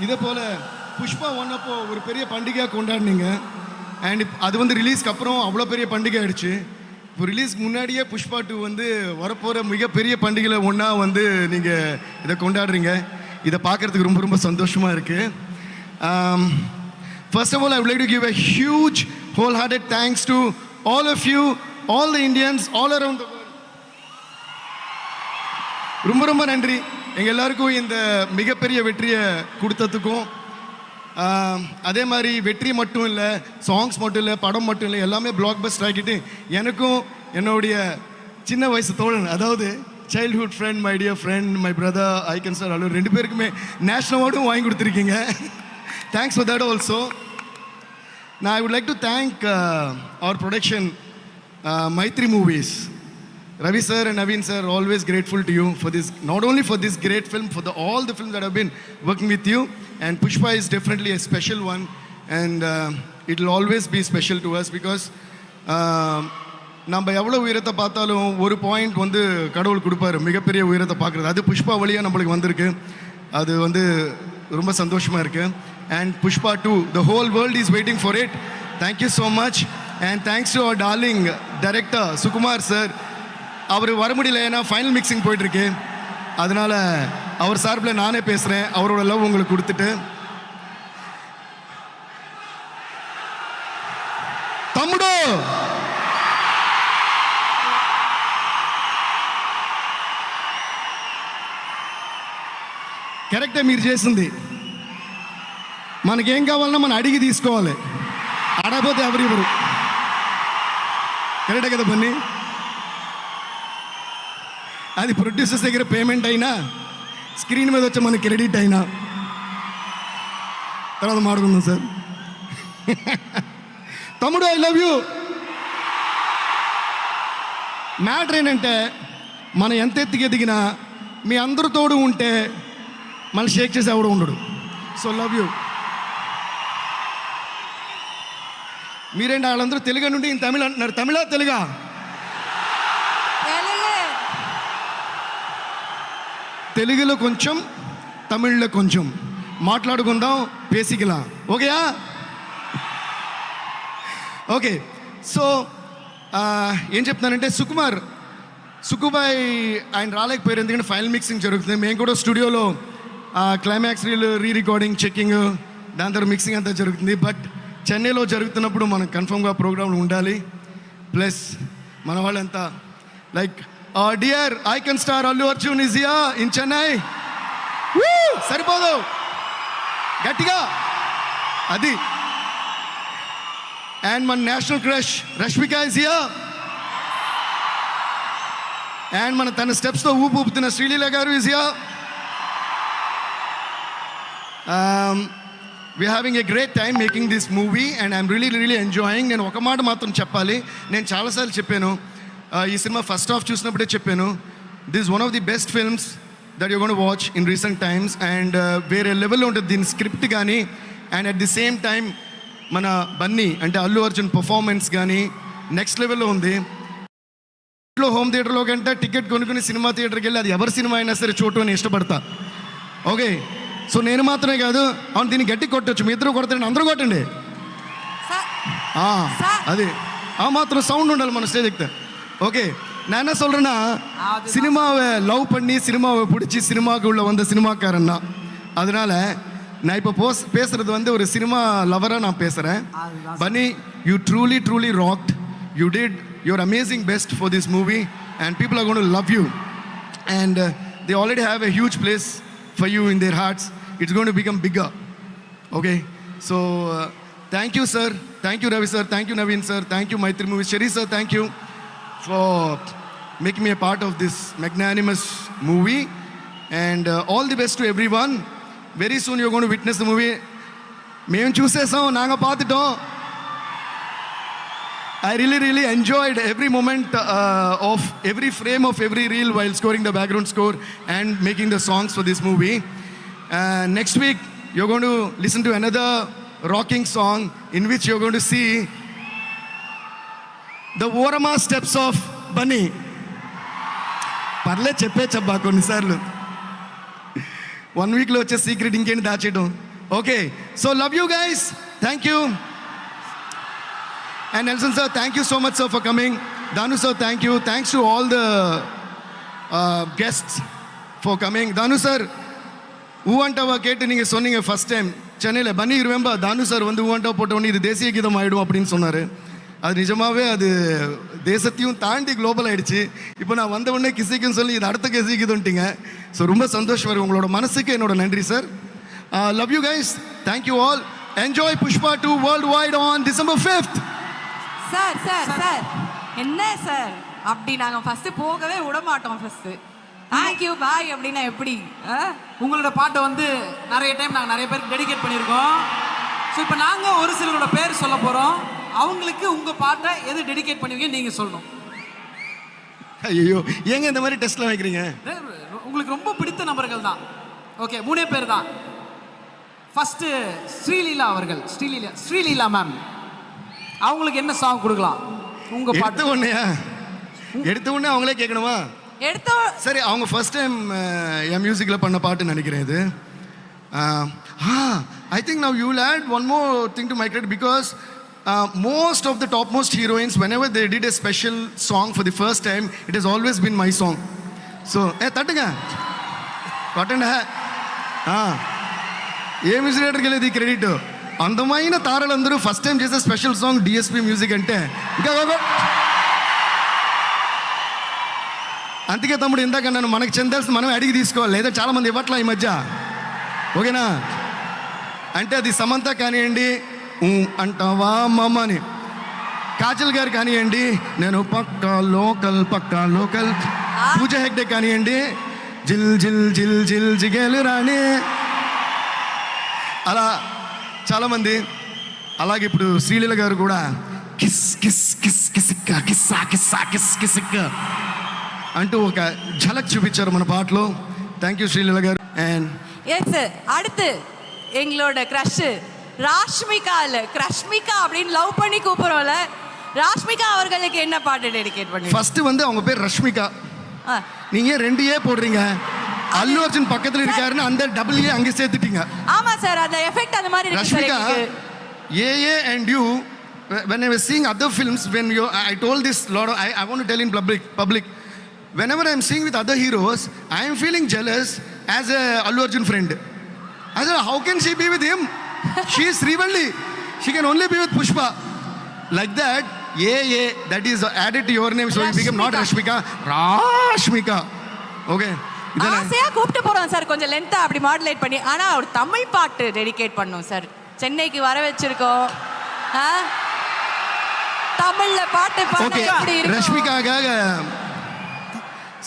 இதே போல் புஷ்பா ஒன் அப்போ ஒரு பெரிய பண்டிகையாக கொண்டாடினீங்க. அண்ட் அது வந்து ரிலீஸ்க்கு அப்புறம் அவ்வளோ பெரிய பண்டிகை ஆயிடுச்சு. இப்போ ரிலீஸ்க்கு முன்னாடியே புஷ்பா 2 வந்து வரப்போகிற மிகப்பெரிய பண்டிகையில் ஒன்றா வந்து நீங்கள் இதை கொண்டாடுறீங்க. இதை பார்க்குறதுக்கு ரொம்ப ரொம்ப சந்தோஷமாக இருக்குது. First of all, I would like to give a huge, wholehearted thanks to all of you, all the Indians, all around the world. ரொம்ப ரொம்ப நன்றி எங்கள் எல்லாருக்கும் இந்த மிகப்பெரிய வெற்றியை கொடுத்ததுக்கும். அதே மாதிரி வெற்றி மட்டும் இல்லை, சாங்ஸ் மட்டும் இல்லை, படம் மட்டும் இல்லை, எல்லாமே பிளாக் பஸ்டர் ஆக்கிட்டு எனக்கும் என்னுடைய சின்ன வயசு தோழன், அதாவது childhood friend, my dear friend, my brother icon sir, Allur 2 பேருக்குமே நேஷ்னல் அவார்டும் வாங்கி கொடுத்துருக்கீங்க. Thanks for that also. Now I would like to thank our production, Maitri Movies. Ravi sir and Naveen sir, always grateful to you for this, not only for this great film, for all the films that have been working with you. And Pushpa is definitely a special one, and it will always be special to us because நம்ம எவ்வளோ உயரத்தை பார்த்தாலும் ஒரு point வந்து கடவுள் கொடுப்பாரு, மிகப்பெரிய உயரத்தை பார்க்குறது. அது புஷ்பா வழியாக நம்மளுக்கு வந்திருக்கு. அது வந்து ரொம்ப சந்தோஷமாக இருக்குது. And Pushpa 2, the whole world is waiting for it. Thank you so much. And thanks to our darling director, Sukumar sir. அவர் வர முடியல, ஏன்னா ஃபைனல் மிக்சிங் போயிட்டுருக்கு. அதனால் அவர் சார்பில் நானே பேசுகிறேன். அவரோட லவ் உங்களுக்கு கொடுத்துட்டு, తమ్ముడు కరెక్టే మీరు చేసింది. మనకేం కావాలన్నా మనం అడిగి తీసుకోవాలి, అడగపోతే ఎవరు. కరెక్టే కదా పని? అది ప్రొడ్యూసర్స్ దగ్గర పేమెంట్ అయినా, స్క్రీన్ మీద వచ్చి మనకి క్రెడిట్ అయినా తర్వాత మాట్లాడుకుందాం సార్. తమ్ముడు ఐ లవ్ యూ. మ్యాటర్ ఏంటంటే మనం ఎంత ఎత్తుకి ఎదిగినా మీ అందరూ తోడు ఉంటే మన షేక్ చేసి ఎవడు ఉండడు. So love you. మీరేంటి వాళ్ళందరూ తెలుగు నుండి తమిళ అంటున్నారు. తమిళ తెలుగా? తెలుగులో కొంచెం, తమిళ్లో కొంచెం మాట్లాడుకుందాం, பேசிக்கலாம். ఓకేయా? ఓకే. సో ఏం చెప్తున్నానంటే, సుకుబాయ్ ఆయన రాలేకపోయారు, ఎందుకంటే ఫైనల్ మిక్సింగ్ జరుగుతుంది. మేము కూడా స్టూడియోలో క్లైమాక్స్ రీ రికార్డింగ్, చెక్కింగ్, దాని తర్వాత మిక్సింగ్ అంతా జరుగుతుంది. బట్ చెన్నైలో జరుగుతున్నప్పుడు మనం కన్ఫర్మ్గా ప్రోగ్రాంలు ఉండాలి. ప్లస్ మన వాళ్ళంతా like dear icon star Allu Arjun is here in Chennai. సరిపోదు, గట్టిగా అది. అండ్ మన national crush Rashmika is here. And మన తన స్టెప్స్తో ఊపుతున్న శ్రీలీల గారు is here. we're having a great time making this movie and I'm really enjoying. నేను ఒక మాట మాత్రం చెప్పాలి, నేను చాలాసార్లు చెప్పాను, ఈ సినిమా ఫస్ట్ హాఫ్ చూసినప్పుడే చెప్పాను, this is one of the best films that you're going to watch in recent times. and వేరే లెవెల్లో ఉంటుంది దీని స్క్రిప్ట్ కానీ, and at the same time మన బన్నీ అంటే అల్లు అర్జున్ పర్ఫార్మెన్స్ కానీ నెక్స్ట్ లెవెల్లో ఉంది. హోమ్ థియేటర్లో కంటే టికెట్ కొనుక్కుని సినిమా థియేటర్కి వెళ్ళి అది ఎవరి సినిమా అయినా సరే చూడటం అని ఇష్టపడతా. ఓకే, సో నేను మాత్రమే కాదు, అవును దీన్ని గట్టి కొట్టచ్చు, మీ ఇద్దరు కొడతారండి, అందరూ కొట్టండి. అది ఆ మాత్రం సౌండ్ ఉండాలి మన ஸ்டேஜ் எக்த. ஓகே, நான் என்ன சொல்கிறேன்னா, சினிமாவை லவ் பண்ணி சினிமாவை பிடிச்சி சினிமாவுக்கு உள்ள வந்த சினிமாக்காரன் தான். அதனால் நான் இப்போ பேசுகிறது வந்து ஒரு சினிமா லவராக நான் பேசுகிறேன். பன்னி, you truly wrought. You did your amazing best for this movie and people are going to love you and they already have a huge place for you in their hearts. It's going to become bigger. Okay, so thank you sir, thank you Ravi sir, thank you Naveen sir, thank you Maitri Movies, Sherry sir, thank you for making me a part of this magnanimous movie and all the best to everyone. Very soon you're going to witness the movie. మేము చూసేసాం, నాంగ పాతుటం. I really enjoyed every moment of every frame of every reel while scoring the background score and making the songs for this movie. Next week you're going to listen to another rocking song in which you're going to see the Orama steps of Bunny. పర్లే చెప్పే చెప్పా కొన్నిసార్లు. 1 వీక్లో వచ్చే secret ఇంకేంటి దాచేయటం. Okay, so love you guys, thank you. And Nelson sir, thank you so much sir for coming. Danu sir, thank you. Thanks to all the guests for coming. Danu sir, ஊவண்டவா கேட்டு நீங்கள் சொன்னீங்க first time சென்னையில். பன்னி remember தானு sir வந்து ஊவண்டவா போட்டவொன்னே இது தேசிய கீதம் ஆகிடும் அப்படின்னு சொன்னார். அது நிஜமாகவே அது தேசத்தையும் தாண்டி குளோபல் ஆகிடுச்சு. இப்போ நான் வந்த உடனே கிசிக்குன்னு சொல்லி இது அடுத்த கிசி கீதம்ட்டிங்க. ஸோ ரொம்ப சந்தோஷம் வரும். உங்களோட மனசுக்கு என்னோட நன்றி sir. Love you guys, thank you all. Enjoy Pushpa 2 world wide on December 5th. Sir sir sir என்ன சார் அப்படி நாங்கள் ஃபஸ்ட்டு போகவே விட மாட்டோம். ஃபஸ்ட்டு தேங்க்யூ பாய் அப்படின்னா எப்படி? உங்களோட பாட்டை வந்து நிறைய டைம் நாங்கள் நிறைய பேருக்கு டெடிகேட் பண்ணியிருக்கோம். ஸோ இப்போ நாங்கள் ஒரு சிலரோட பேர் சொல்ல போகிறோம். அவங்களுக்கு உங்கள் பாட்டை எது டெடிகேட் பண்ணுவீங்க நீங்கள் சொல்லணும். ஐயோ, ஏங்க இந்த மாதிரி டெஸ்ட்லாம் வைக்கிறீங்க? உங்களுக்கு ரொம்ப பிடித்த நபர்கள் தான். ஓகே, 3 பேர் தான். ஃபஸ்ட்டு ஸ்ரீலீலா அவர்கள். ஸ்ரீலீலா மேம், அவங்களுக்கு என்ன சாங் கொடுக்கலாம்? உங்கள் பாட்டு எடுத்த உடனே அவங்களே கேட்கணுமா? சரி, அவங்க ஃபர்ஸ்ட் டைம் என் மியூசிக்கில் பண்ண பாட்டுன்னு நினைக்கிறேன் இது. I think now you will add one more thing to my credit because most of the topmost heroines, whenever they did a special song for the first time, it has always been my song. So తట్టుగా కొట్టండి. ఏ music డైరెక్టర్కి వెళ్ళేది credit? అందమైన తారలందరూ first time చేసే special song DSP music అంటే ఇంకా అందుకే తమ్ముడు ఇందాక నన్ను మనకు చెందాల్సి మనం అడిగి తీసుకోవాలి, లేదా చాలామంది ఇవ్వట్లా ఈ మధ్య. ఓకేనా? అంటే అది సమంత కానివ్వండి, అంటావా మమ్మ అని, కాజల్ గారు కానివ్వండి, నేను పక్కా లోకల్, పూజ హెగ్డే కానివ్వండి, జిల్ జిల్ జిల్ జిల్ జిగేలు రాణి, అలా చాలామంది. అలాగే ఇప్పుడు శ్రీలీల గారు కూడా కిస్ కిస్ కిస్ కిసిక్క కిస్సా కిస్సా కిస్ కిసిక్క అంటూ ఒక ఝలక్ చూపించారు మన పాటలో. థ్యాంక్ యూ శ్రీలీల గారు. అండ్ எஸ் அடுத்து எங்களோட க்ரஷ் ராஷ்மிகா இல்லை கிரஷ்மிகா அப்படின்னு லவ் பண்ணி கூப்பிடுறோம்ல, ராஷ்மிகா அவர்களுக்கு என்ன பாட்டு டெடிகேட் பண்ணி? ஃபர்ஸ்ட் வந்து அவங்க பேர் ரஷ்மிகா. நீங்க 2 போடுறீங்க. அல்லு அர்ஜுன் பக்கத்துல இருக்காருன்னு அந்த டபுள் ஏ அங்கே சேர்த்துட்டீங்க. ஆமா சார், அந்த எஃபெக்ட் அந்த மாதிரி இருக்கு. ரஷ்மிகா ஏ and you, when I was seeing other films, when you I told this lot of, I want to tell in public whenever I am seeing with other heroes, I am feeling jealous as a Allu Arjun friend. I said, how can she be with him? She is Srivalli. She can only be with Pushpa. Like that, that is added to your name, so you become not Rashmika, Rashmika. Okay. ஆசையா கூப்பிட்டு போறோம் sir, கொஞ்சம் லென்த்தா அப்படி modulate பண்ணி. ஆனா ஒரு தமிழ் பாட்டு dedicate பண்ணோம் சார். சென்னைக்கு வர வச்சிருக்கோம், தமிழ்ல பாட்டு பாட எப்படி இருக்கும்? రష్మికగా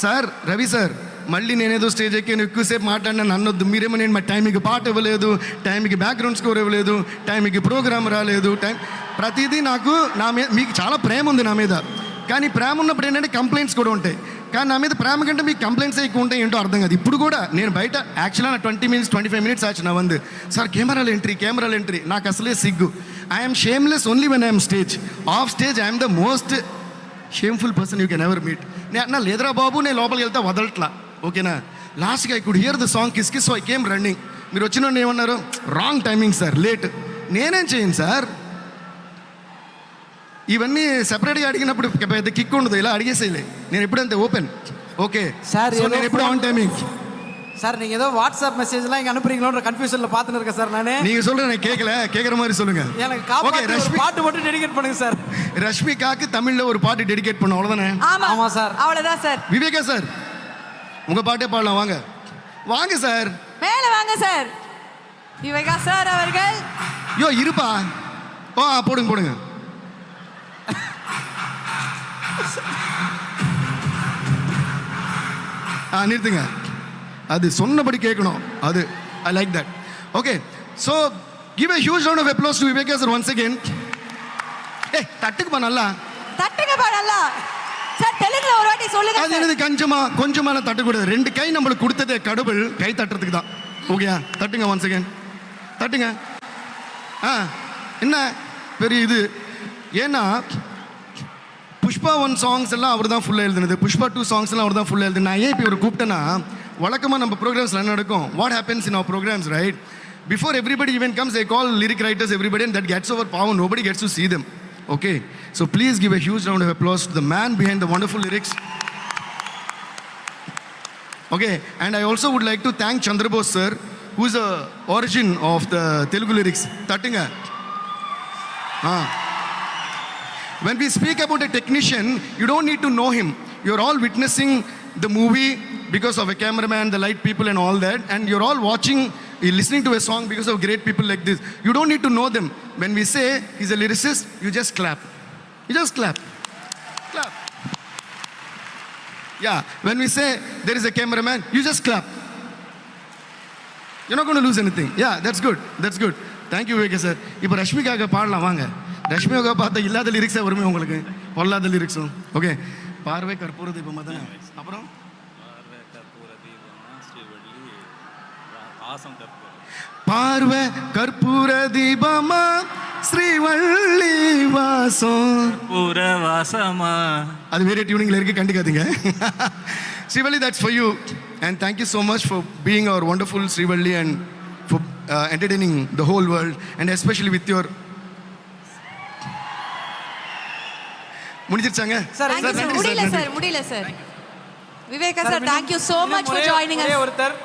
సార్, రవి సార్, మళ్ళీ నేనేదో స్టేజ్ ఎక్కి ఎక్కువసేపు మాట్లాడినా నన్నొద్దు. మీరేమో నేను మా టైంకి పాట ఇవ్వలేదు, టైంకి బ్యాక్గ్రౌండ్ స్కోర్ ఇవ్వలేదు, టైంకి ప్రోగ్రామ్ రాలేదు, ప్రతిదీ నాకు నా మీద మీకు చాలా ప్రేమ ఉంది నా మీద. కానీ ప్రేమ ఉన్నప్పుడు ఏంటంటే కంప్లైంట్స్ కూడా ఉంటాయి. కానీ నా మీద ప్రేమ కంటే మీకు కంప్లైంట్స్ ఎక్కువ ఉంటాయి, ఏంటో అర్థం కాదు. ఇప్పుడు కూడా నేను బయట యాక్చువల్గా నా 20 minutes 25 minutes ఆச்சு నా வந்து సార్ కెమెరాలు ఎంట్రీ నాకు అసలే సిగ్గు. I'm shameless only when I'm stage. Of stage I'm the most shameful person you can ever meet. నేను లేదురా బాబు, నేను లోపలికి వెళ్తే వదలట్లా. ఓకేనా? లాస్ట్గా I could hear the song kiss kiss, so I came running. మీరు వచ్చిన ఏమన్నారు? Wrong timing sir, late. నేనేం చేయను సార్, ఇవన్నీ సెపరేట్గా అడిగినప్పుడు పెద్ద కిక్ ఉండదు, ఇలా అడిగేసేయలే. నేను ఎప్పుడంతే ఓపెన్. ఓకే సార్, నేను ఎప్పుడు ఆన్ టైమింగ్. சார், நீங்கள் ஏதோ வாட்ஸ்அப் மெசேஜ்லாம் இங்கே அனுப்புறீங்களோன்ற கன்ஃபியூஷனில் பார்த்துன்னு இருக்கேன் சார். நீங்கள் சொல்கிறேன், நான் கேட்குற மாதிரி சொல்லுங்கள். எனக்கு ஓகே, பாட்டு மட்டும் டெடிகேட் பண்ணுங்க சார். ரஷ்மிகாக்கு தமிழில் ஒரு பாட்டு டெடிகேட் பண்ணோம், அவ்வளோதானே? ஆமாம் சார், அவ்வளோதான் சார். விவேகா சார், உங்கள் பாட்டே பாடலாம், வாங்க சார், மேலே வாங்க சார். விவேகா சார் அவர்கள். இருப்பா. போடுங்க. நிறுத்துங்க, அது சொன்னபடி கேட்கணும். அது I like that. Okay, so give a huge round of applause to Viveka sir once again. தட்டுக்குப்பா நல்லா சார், தெலுங்குல ஒரு வாட்டி சொல்லுங்க. அது என்னது கொஞ்சமா தட்டக்கூடாது. 2 கை நம்மளுக்கு கொடுத்ததே கடவுள், கை தட்டுறதுக்கு தான். ஓகேயா? தட்டுங்க once again, தட்டுங்க. என்ன பெரிய இது? ஏன்னா புஷ்பா 1 சாங்ஸ் எல்லாம் அவர் தான் ஃபுல்லாக எழுதுனது, புஷ்பா 2 சாங்ஸ் எல்லாம் அவர் தான் ஃபுல்லாக எழுதுனது. நான் ஏன் இப்போ இவர் கூப்பிட்டேன்னா, வழக்கமாக நம்ம ப்ரோக்ராம்ஸில் என்ன நடக்கும், what happens in our programs, right? Before everybody even comes, they call lyric writers, everybody, and that gets over power. Nobody gets to see them. Okay? So please give a huge round of applause to the man behind the wonderful lyrics. Okay, and I also would like to thank Chandrabose sir, who is the origin of the Telugu lyrics. Tattinga. When we speak about a technician, you don't need to know him. You're all witnessing the movie because of a cameraman, the light people and all that, and you're all watching, you're listening to a song because of great people like this. You don't need to know them. When we say he's a lyricist, you just clap. You just clap. Clap. Yeah, when we say there is a cameraman, you just clap. You're not going to lose anything. Yeah, that's good. That's good. Thank you, Vivek sir. இப்போ ரஷ்மிகாக பாடலாம் வாங்க. ரஷ்மிகாக பார்த்தா இல்லாத லிரிக்ஸே வருமே உங்களுக்கு, பொல்லாத லிரிக்ஸும். Okay, பார்வை கற்பூர தீபமாக தானே. அப்புறம் பார்வை கற்பூர தீபமா ஸ்ரீவள்ளி வாசம் பூரவாசமா. அது வேற டியூனிங்ல இருக்கு, கண்டுக்காதீங்க. Srivalli, that's for you, and thank you so much for being our wonderful Srivalli and for entertaining the whole world, and especially with your முடிஞ்சிருச்சாங்க சார் முடியல சார், முடியல sir. Viveka sir, thank you so much for joining us. ஒருத்தர்